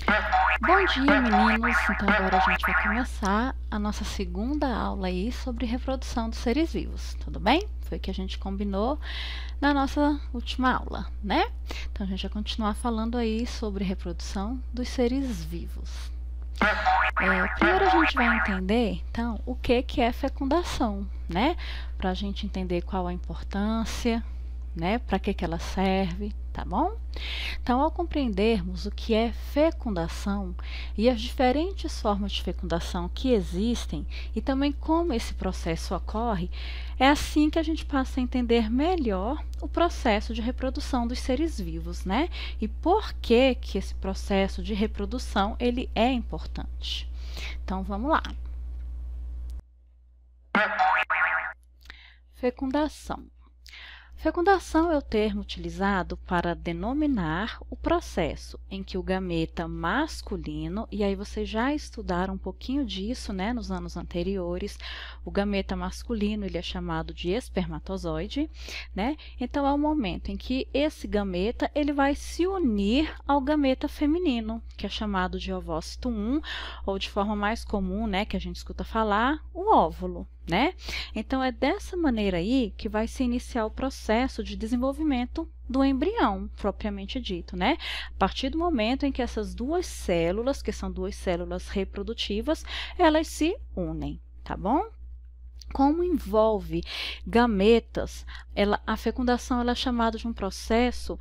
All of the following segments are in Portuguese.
Bom dia, meninos! Então agora a gente vai começar a nossa segunda aula aí sobre reprodução dos seres vivos, tudo bem? Foi o que a gente combinou na nossa última aula, né? Então a gente vai continuar falando aí sobre reprodução dos seres vivos. Primeiro a gente vai entender, então, o que é fecundação, né? Para a gente entender qual a importância, né? Para que ela serve, tá bom? Então, ao compreendermos o que é fecundação e as diferentes formas de fecundação que existem e também como esse processo ocorre, é assim que a gente passa a entender melhor o processo de reprodução dos seres vivos, né? E por que que esse processo de reprodução ele é importante. Então, vamos lá. Fecundação. Fecundação é o termo utilizado para denominar o processo em que o gameta masculino, e aí vocês já estudaram um pouquinho disso, né, nos anos anteriores, o gameta masculino ele é chamado de espermatozoide, né? Então é o momento em que esse gameta ele vai se unir ao gameta feminino, que é chamado de ovócito 1, ou de forma mais comum, né, que a gente escuta falar, o óvulo, né? Então, é dessa maneira aí que vai se iniciar o processo de desenvolvimento do embrião, propriamente dito, né? A partir do momento em que essas duas células, que são duas células reprodutivas, elas se unem, tá bom? Como envolve gametas, a fecundação ela é chamada de um processo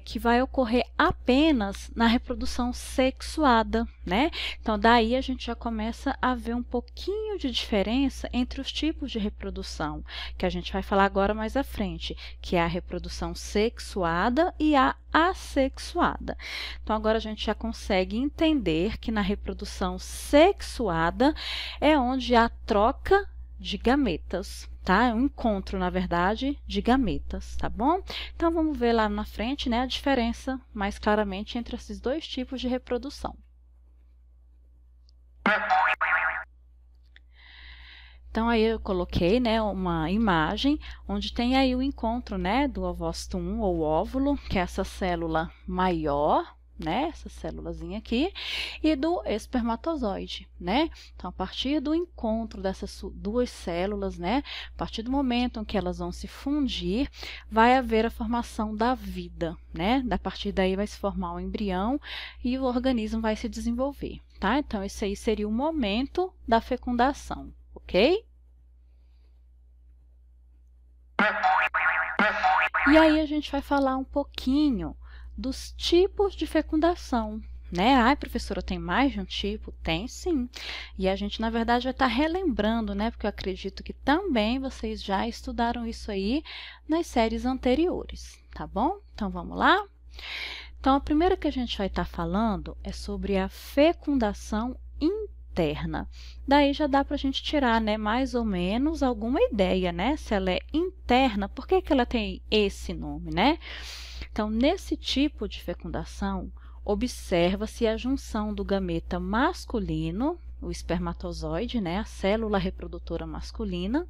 que vai ocorrer apenas na reprodução sexuada, né? Então, daí a gente já começa a ver um pouquinho de diferença entre os tipos de reprodução, que a gente vai falar agora mais à frente, que é a reprodução sexuada e a assexuada. Então, agora a gente já consegue entender que na reprodução sexuada é onde há troca de gametas, tá? É um encontro, na verdade, de gametas, tá bom? Então, vamos ver lá na frente, né, a diferença mais claramente entre esses dois tipos de reprodução. Então, aí eu coloquei, né, uma imagem onde tem aí o encontro, né, do ovócito 1, ou óvulo, que é essa célula maior, né, essa célulazinha aqui, e do espermatozoide, né? Então, a partir do encontro dessas duas células, né, a partir do momento em que elas vão se fundir, vai haver a formação da vida, né? A partir daí vai se formar o embrião e o organismo vai se desenvolver, tá? Então, esse aí seria o momento da fecundação, ok? E aí a gente vai falar um pouquinho dos tipos de fecundação, né? Ai, professora, tem mais de um tipo? Tem sim. E a gente, na verdade, vai estar relembrando, né? Porque eu acredito que também vocês já estudaram isso aí nas séries anteriores, tá bom? Então, vamos lá? Então, a primeira que a gente vai estar falando é sobre a fecundação interna. Daí já dá para a gente tirar, né, mais ou menos alguma ideia, né? Se ela é interna, por que que ela tem esse nome, né? Então, nesse tipo de fecundação, observa-se a junção do gameta masculino, o espermatozoide, né, a célula reprodutora masculina,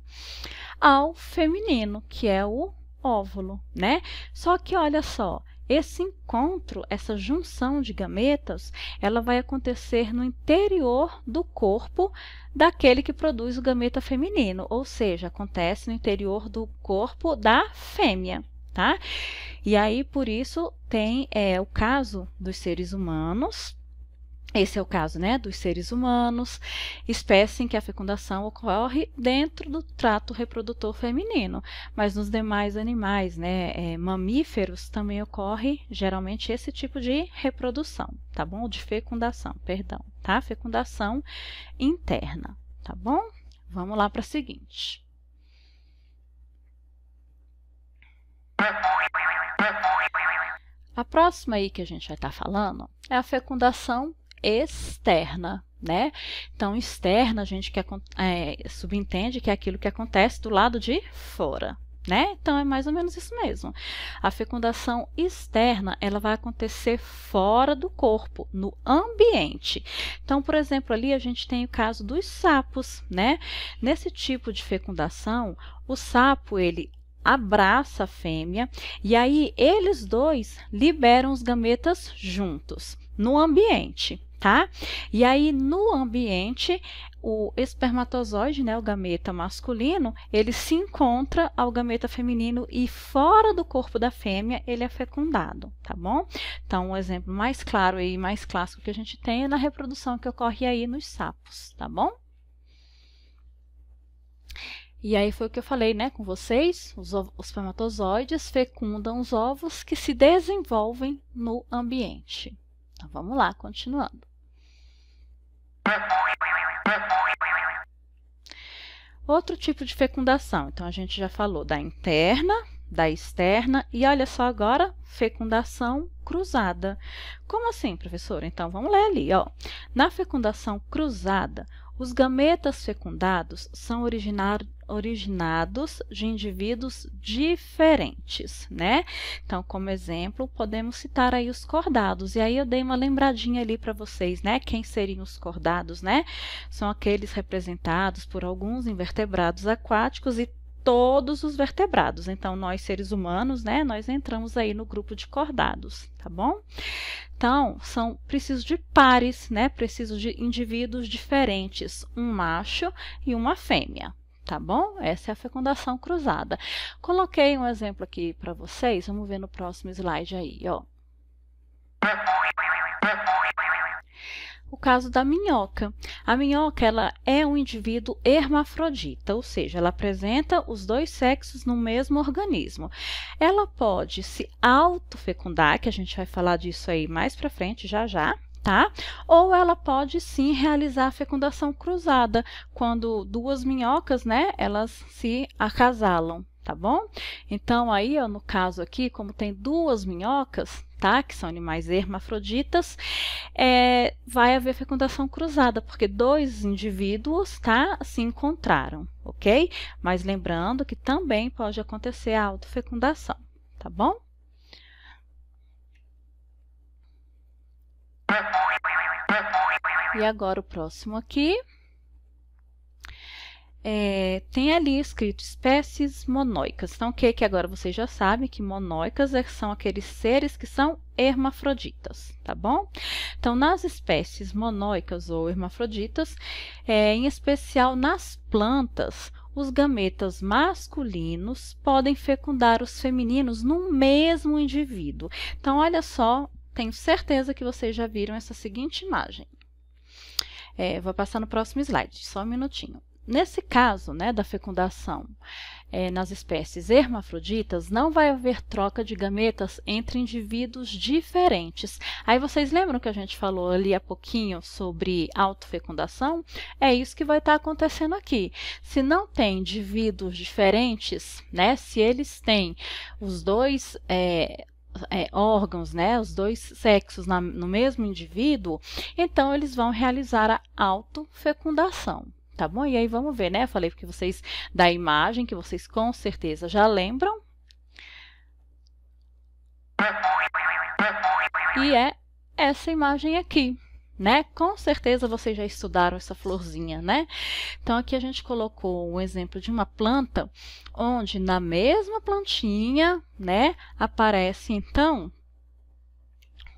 ao feminino, que é o óvulo, né? Só que, olha só, esse encontro, essa junção de gametas, ela vai acontecer no interior do corpo daquele que produz o gameta feminino, ou seja, acontece no interior do corpo da fêmea, tá? E aí, por isso, tem o caso dos seres humanos. Esse é o caso, né, dos seres humanos, espécie em que a fecundação ocorre dentro do trato reprodutor feminino, mas nos demais animais, né, mamíferos, também ocorre geralmente esse tipo de reprodução, tá bom? De fecundação, perdão, tá? Fecundação interna, tá bom? Vamos lá para a seguinte. A próxima aí que a gente vai estar falando é a fecundação externa, né? Então, externa a gente subentende que é aquilo que acontece do lado de fora, né? Então, é mais ou menos isso mesmo. A fecundação externa, ela vai acontecer fora do corpo, no ambiente. Então, por exemplo, ali a gente tem o caso dos sapos, né? Nesse tipo de fecundação, o sapo, ele abraça a fêmea e aí eles dois liberam os gametas juntos. no ambiente, tá? E aí, no ambiente, o espermatozoide, né, o gameta masculino, ele se encontra ao gameta feminino e fora do corpo da fêmea ele é fecundado, tá bom? Então, um exemplo mais claro e mais clássico que a gente tem é na reprodução que ocorre aí nos sapos, tá bom? E aí foi o que eu falei, né, com vocês, os espermatozoides fecundam os ovos que se desenvolvem no ambiente. Então, vamos lá, continuando. Outro tipo de fecundação, então a gente já falou da interna, da externa e olha só agora, fecundação cruzada. Como assim, professora? Então vamos ler ali, ó. Na fecundação cruzada, os gametas fecundados são originados de indivíduos diferentes, né? Então, como exemplo, podemos citar aí os cordados. E aí eu dei uma lembradinha ali para vocês, né? Quem seriam os cordados, né? São aqueles representados por alguns invertebrados aquáticos e todos os vertebrados. Então, nós seres humanos, né? Nós entramos aí no grupo de cordados, tá bom? Então, preciso de pares, né? Preciso de indivíduos diferentes, um macho e uma fêmea. Tá bom? Essa é a fecundação cruzada. Coloquei um exemplo aqui para vocês, vamos ver no próximo slide aí, ó. O caso da minhoca. A minhoca, ela é um indivíduo hermafrodita, ou seja, ela apresenta os dois sexos no mesmo organismo. Ela pode se autofecundar, que a gente vai falar disso aí mais para frente, já já. Tá? Ou ela pode sim realizar a fecundação cruzada, quando duas minhocas, né, elas se acasalam, tá bom? Então, aí, ó, no caso aqui, como tem duas minhocas, tá, que são animais hermafroditas, vai haver fecundação cruzada, porque dois indivíduos, tá, se encontraram, ok? Mas lembrando que também pode acontecer a autofecundação, tá bom? E agora o próximo aqui. Tem ali escrito espécies monóicas. Então, o que agora vocês já sabem que monóicas são aqueles seres que são hermafroditas, tá bom? Então, nas espécies monóicas ou hermafroditas, em especial nas plantas, os gametas masculinos podem fecundar os femininos no mesmo indivíduo. Então, olha só, tenho certeza que vocês já viram essa seguinte imagem. Vou passar no próximo slide, só um minutinho. Nesse caso, né, da fecundação nas espécies hermafroditas, não vai haver troca de gametas entre indivíduos diferentes. Aí vocês lembram que a gente falou ali há pouquinho sobre autofecundação? É isso que vai estar acontecendo aqui. Se não tem indivíduos diferentes, né, se eles têm os dois órgãos, né, os dois sexos no mesmo indivíduo, então eles vão realizar a autofecundação. Tá bom? E aí vamos ver, né? Falei para vocês da imagem, que vocês com certeza já lembram. E é essa imagem aqui, né? Com certeza vocês já estudaram essa florzinha, né? Então, aqui a gente colocou um exemplo de uma planta, onde na mesma plantinha, né, aparece, então,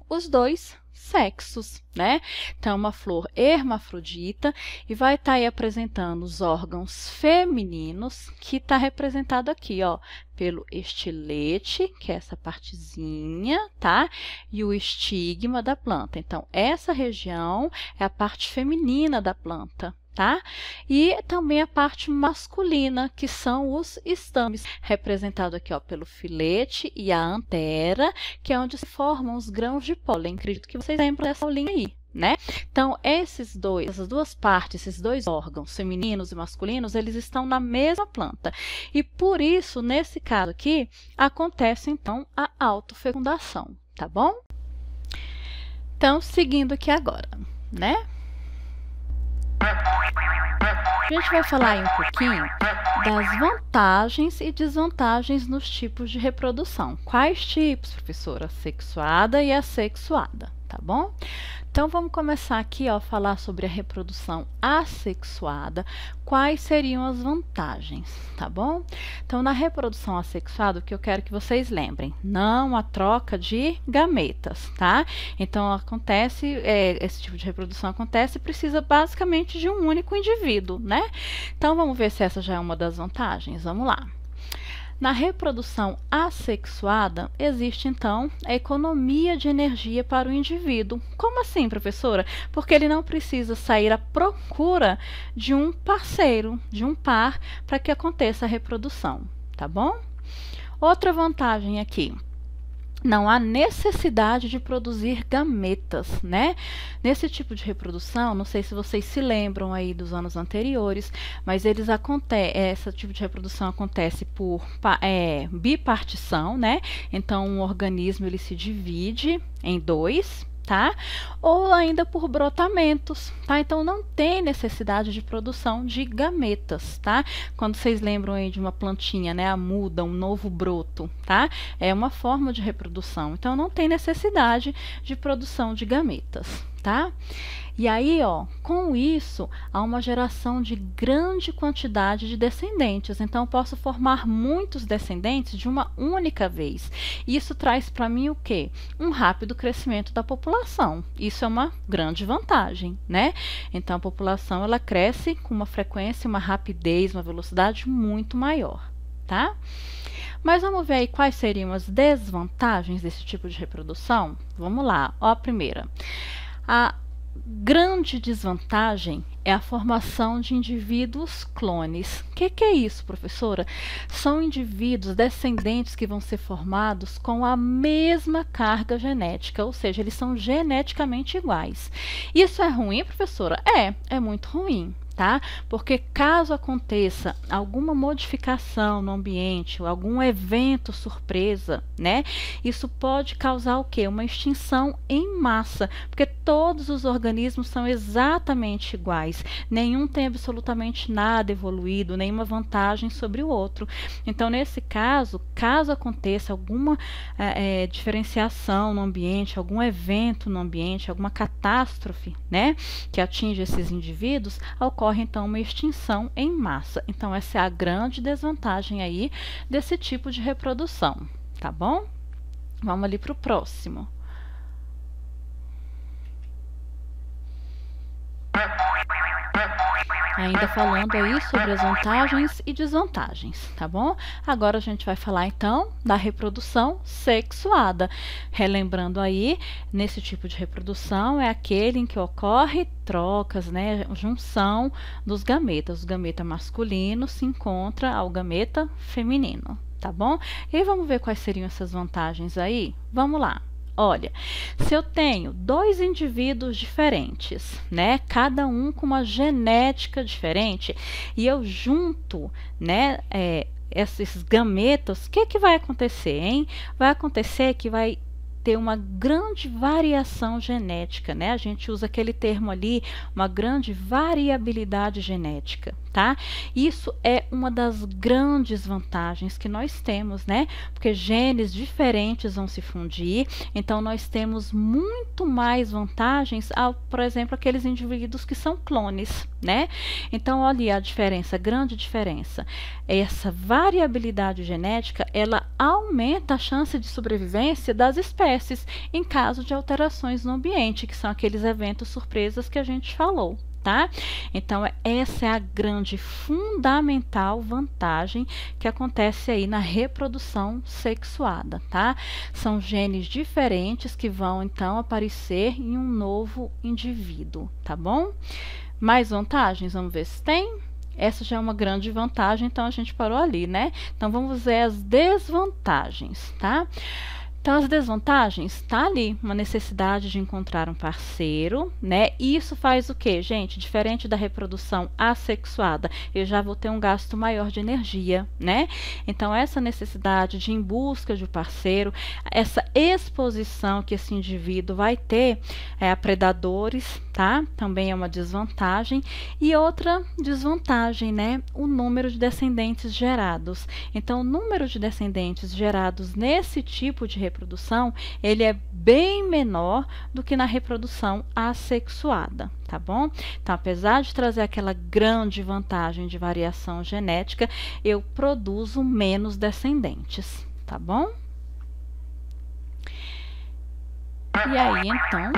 os dois sexos, né? Então, uma flor hermafrodita e vai estar aí apresentando os órgãos femininos, que está representado aqui, ó, pelo estilete, que é essa partezinha, tá? E o estigma da planta. Então, essa região é a parte feminina da planta, tá? E também a parte masculina, que são os estames, representado aqui, ó, pelo filete e a antera, que é onde se formam os grãos de pólen. Acredito que vocês lembram dessa aulinha aí, né? Então, essas duas partes, esses dois órgãos, femininos e masculinos, eles estão na mesma planta. E por isso, nesse caso aqui, acontece, então, a autofecundação, tá bom? Então, seguindo aqui agora, né? A gente vai falar aí um pouquinho das vantagens e desvantagens nos tipos de reprodução. Quais tipos, professora? Sexuada e assexuada, tá bom? Então vamos começar aqui, ó, a falar sobre a reprodução assexuada, quais seriam as vantagens, tá bom? Então na reprodução assexuada, o que eu quero que vocês lembrem, não a troca de gametas, tá? Então acontece, esse tipo de reprodução acontece e precisa basicamente de um único indivíduo, né? Então vamos ver se essa já é uma das vantagens, vamos lá. Na reprodução assexuada, existe então a economia de energia para o indivíduo. Como assim, professora? Porque ele não precisa sair à procura de um parceiro, de um par, para que aconteça a reprodução, tá bom? Outra vantagem aqui. Não há necessidade de produzir gametas, né? Nesse tipo de reprodução, não sei se vocês se lembram aí dos anos anteriores, mas esse tipo de reprodução acontece por bipartição, né? Então, um organismo ele se divide em dois, tá? Ou ainda por brotamentos, tá? Então não tem necessidade de produção de gametas, tá? Quando vocês lembram aí de uma plantinha, né, a muda, um novo broto, tá? É uma forma de reprodução. Então não tem necessidade de produção de gametas, tá? E aí, ó, com isso, há uma geração de grande quantidade de descendentes. Então, eu posso formar muitos descendentes de uma única vez. Isso traz para mim o quê? Um rápido crescimento da população. Isso é uma grande vantagem, né? Então, a população, ela cresce com uma frequência, uma rapidez, uma velocidade muito maior, tá? Mas vamos ver aí quais seriam as desvantagens desse tipo de reprodução? Vamos lá, ó, a primeira. A grande desvantagem é a formação de indivíduos clones. O que é isso, professora? São indivíduos descendentes que vão ser formados com a mesma carga genética, ou seja, eles são geneticamente iguais. Isso é ruim, professora? É muito ruim. Tá? Porque caso aconteça alguma modificação no ambiente, ou algum evento surpresa, né? Isso pode causar o quê? Uma extinção em massa, porque todos os organismos são exatamente iguais. Nenhum tem absolutamente nada evoluído, nenhuma vantagem sobre o outro. Então, nesse caso, caso aconteça alguma diferenciação no ambiente, algum evento no ambiente, alguma catástrofe, né? Que atinge esses indivíduos, ocorre então uma extinção em massa. Então essa é a grande desvantagem aí desse tipo de reprodução, tá bom? Vamos ali para o próximo. Ainda falando aí sobre as vantagens e desvantagens, tá bom? Agora a gente vai falar então da reprodução sexuada. Relembrando aí, nesse tipo de reprodução é aquele em que ocorre trocas, né, junção dos gametas. O gameta masculino se encontra ao gameta feminino, tá bom? E aí vamos ver quais seriam essas vantagens aí? Vamos lá. Olha, se eu tenho dois indivíduos diferentes, né, cada um com uma genética diferente, e eu junto, né, esses gametas, o que vai acontecer, hein? Vai acontecer que vai ter uma grande variação genética, né? A gente usa aquele termo ali, uma grande variabilidade genética, tá? Isso é uma das grandes vantagens que nós temos, né? Porque genes diferentes vão se fundir, então nós temos muito mais vantagens ao, por exemplo, aqueles indivíduos que são clones, né? Então, olha a diferença, a grande diferença. Essa variabilidade genética, ela aumenta a chance de sobrevivência das espécies em caso de alterações no ambiente, que são aqueles eventos surpresas que a gente falou, tá? Então, essa é a grande fundamental vantagem que acontece aí na reprodução sexuada, tá? São genes diferentes que vão, então, aparecer em um novo indivíduo, tá bom? Mais vantagens? Vamos ver se tem. Essa já é uma grande vantagem, então a gente parou ali, né? Então, vamos ver as desvantagens, tá? Então, as desvantagens, está ali uma necessidade de encontrar um parceiro, né? Isso faz o quê, gente? Diferente da reprodução assexuada, eu já vou ter um gasto maior de energia, né? Então, essa necessidade de ir em busca de um parceiro, essa exposição que esse indivíduo vai ter a predadores, tá? Também é uma desvantagem. E outra desvantagem, né? O número de descendentes gerados. Então, o número de descendentes gerados nesse tipo de reprodução, ele é bem menor do que na reprodução assexuada, tá bom? Então, apesar de trazer aquela grande vantagem de variação genética, eu produzo menos descendentes, tá bom? E aí, então,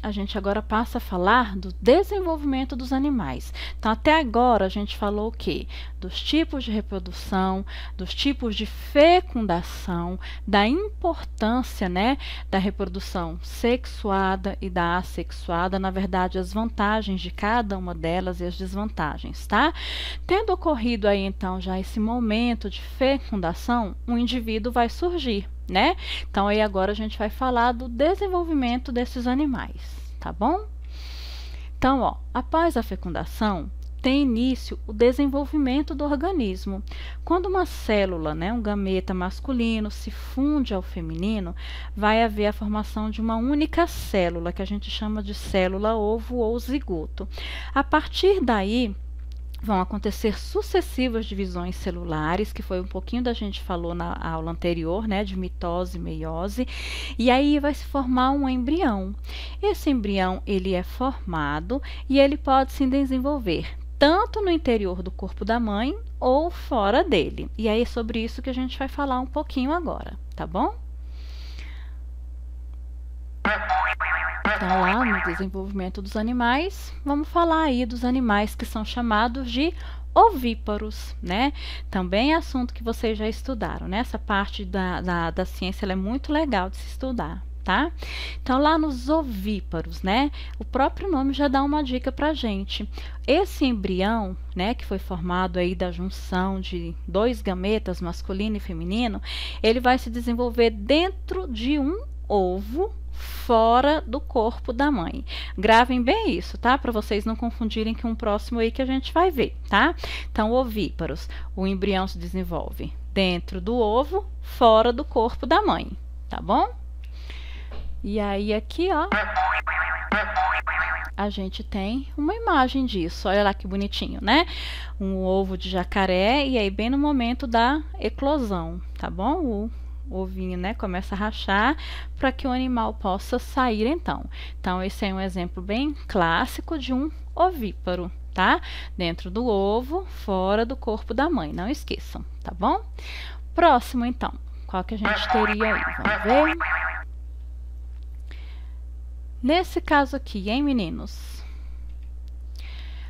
a gente agora passa a falar do desenvolvimento dos animais. Então, até agora, a gente falou o quê? Dos tipos de reprodução, dos tipos de fecundação, da importância, né, da reprodução sexuada e da assexuada, na verdade, as vantagens de cada uma delas e as desvantagens, tá? Tendo ocorrido aí, então, já esse momento de fecundação, um indivíduo vai surgir, né? Então, aí agora a gente vai falar do desenvolvimento desses animais, tá bom? Então, ó, após a fecundação, tem início o desenvolvimento do organismo. Quando uma célula, né, um gameta masculino, se funde ao feminino, vai haver a formação de uma única célula, que a gente chama de célula ovo ou zigoto. A partir daí, vão acontecer sucessivas divisões celulares, que foi um pouquinho da gente falou na aula anterior, né, de mitose e meiose, e aí vai se formar um embrião. Esse embrião, ele é formado e ele pode se desenvolver tanto no interior do corpo da mãe ou fora dele. E aí é sobre isso que a gente vai falar um pouquinho agora, tá bom? Então, lá no desenvolvimento dos animais, vamos falar aí dos animais que são chamados de ovíparos, né? Também é assunto que vocês já estudaram, né? Essa parte da ciência ela é muito legal de se estudar, tá? Então, lá nos ovíparos, né? O próprio nome já dá uma dica pra gente. Esse embrião, né, que foi formado aí da junção de dois gametas, masculino e feminino, ele vai se desenvolver dentro de um ovo fora do corpo da mãe. Gravem bem isso, tá? Para vocês não confundirem com um próximo aí que a gente vai ver, tá? Então, ovíparos, o embrião se desenvolve dentro do ovo, fora do corpo da mãe, tá bom? E aí aqui, ó, a gente tem uma imagem disso. Olha lá que bonitinho, né? Um ovo de jacaré e aí bem no momento da eclosão, tá bom? O ovinho, né, começa a rachar para que o animal possa sair, então. Então, esse é um exemplo bem clássico de um ovíparo, tá? Dentro do ovo, fora do corpo da mãe, não esqueçam, tá bom? Próximo, então, qual que a gente teria aí? Vamos ver. Nesse caso aqui, hein, meninos?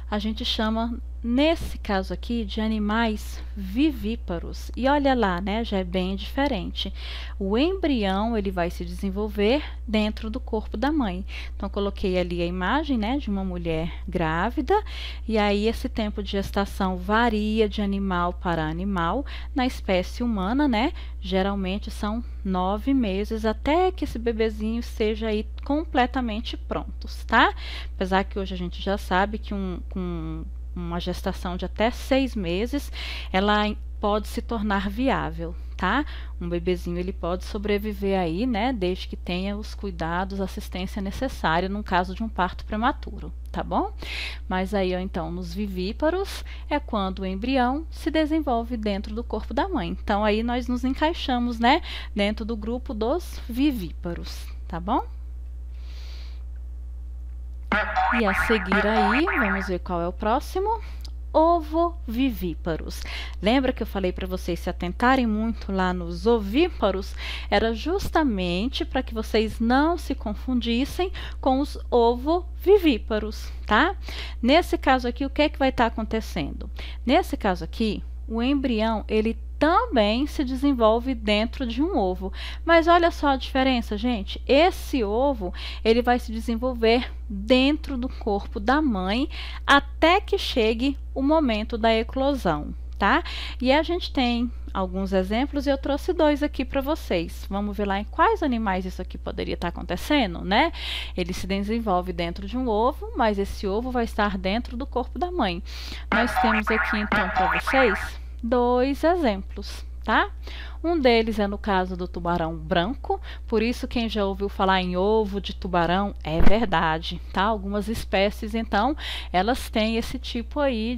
A gente chama, nesse caso aqui, de animais vivíparos. E olha lá, né, já é bem diferente. O embrião, ele vai se desenvolver dentro do corpo da mãe. Então, coloquei ali a imagem, né, de uma mulher grávida. E aí, esse tempo de gestação varia de animal para animal. Na espécie humana, né, geralmente são 9 meses, até que esse bebezinho seja aí completamente prontos, tá? Apesar que hoje a gente já sabe que uma gestação de até 6 meses, ela pode se tornar viável, tá? Um bebezinho, ele pode sobreviver aí, né, desde que tenha os cuidados, assistência necessária num caso de um parto prematuro, tá bom? Mas aí, ó, então, nos vivíparos é quando o embrião se desenvolve dentro do corpo da mãe. Então, aí nós nos encaixamos, né, dentro do grupo dos vivíparos, tá bom? E a seguir aí, vamos ver qual é o próximo. Ovovivíparos. Lembra que eu falei para vocês se atentarem muito lá nos ovíparos? Era justamente para que vocês não se confundissem com os ovovivíparos, tá? Nesse caso aqui, o que é que vai estar acontecendo? Nesse caso aqui, o embrião, ele também se desenvolve dentro de um ovo. Mas olha só a diferença, gente. Esse ovo, ele vai se desenvolver dentro do corpo da mãe até que chegue o momento da eclosão, tá? E a gente tem alguns exemplos e eu trouxe 2 aqui para vocês. Vamos ver lá em quais animais isso aqui poderia estar acontecendo, né? Ele se desenvolve dentro de um ovo, mas esse ovo vai estar dentro do corpo da mãe. Nós temos aqui, então, para vocês 2 exemplos, tá? Um deles é no caso do tubarão branco, por isso quem já ouviu falar em ovo de tubarão, é verdade, tá? Algumas espécies, então, elas têm esse tipo aí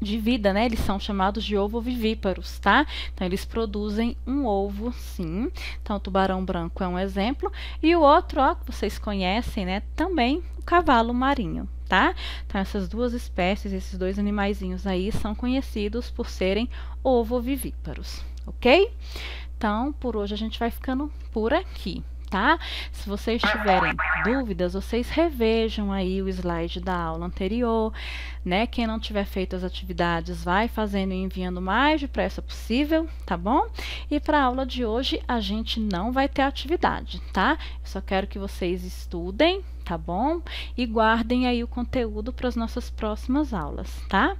de vida, né? Eles são chamados de ovovivíparos, tá? Então, eles produzem um ovo, sim. Então, o tubarão branco é um exemplo. E o outro, ó, que vocês conhecem, né? Também o cavalo marinho, tá? Então, essas duas espécies, esses dois animaizinhos aí, são conhecidos por serem ovovivíparos, ok? Então, por hoje a gente vai ficando por aqui, tá? Se vocês tiverem dúvidas, vocês revejam aí o slide da aula anterior, né? Quem não tiver feito as atividades, vai fazendo e enviando o mais depressa possível, tá bom? E para a aula de hoje, a gente não vai ter atividade, tá? Eu só quero que vocês estudem, tá bom? E guardem aí o conteúdo para as nossas próximas aulas, tá?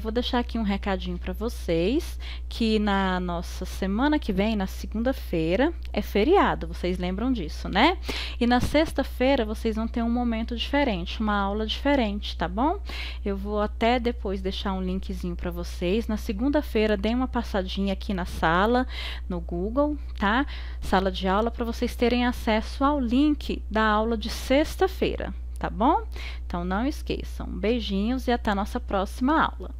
Vou deixar aqui um recadinho para vocês, que na nossa semana que vem, na segunda-feira, é feriado, vocês lembram disso, né? E na sexta-feira vocês vão ter um momento diferente, uma aula diferente, tá bom? Eu vou até depois deixar um linkzinho para vocês. Na segunda-feira, deem uma passadinha aqui na sala, no Google, tá? Sala de aula, para vocês terem acesso ao link da aula de sexta-feira, tá bom? Então, não esqueçam. Beijinhos e até a nossa próxima aula.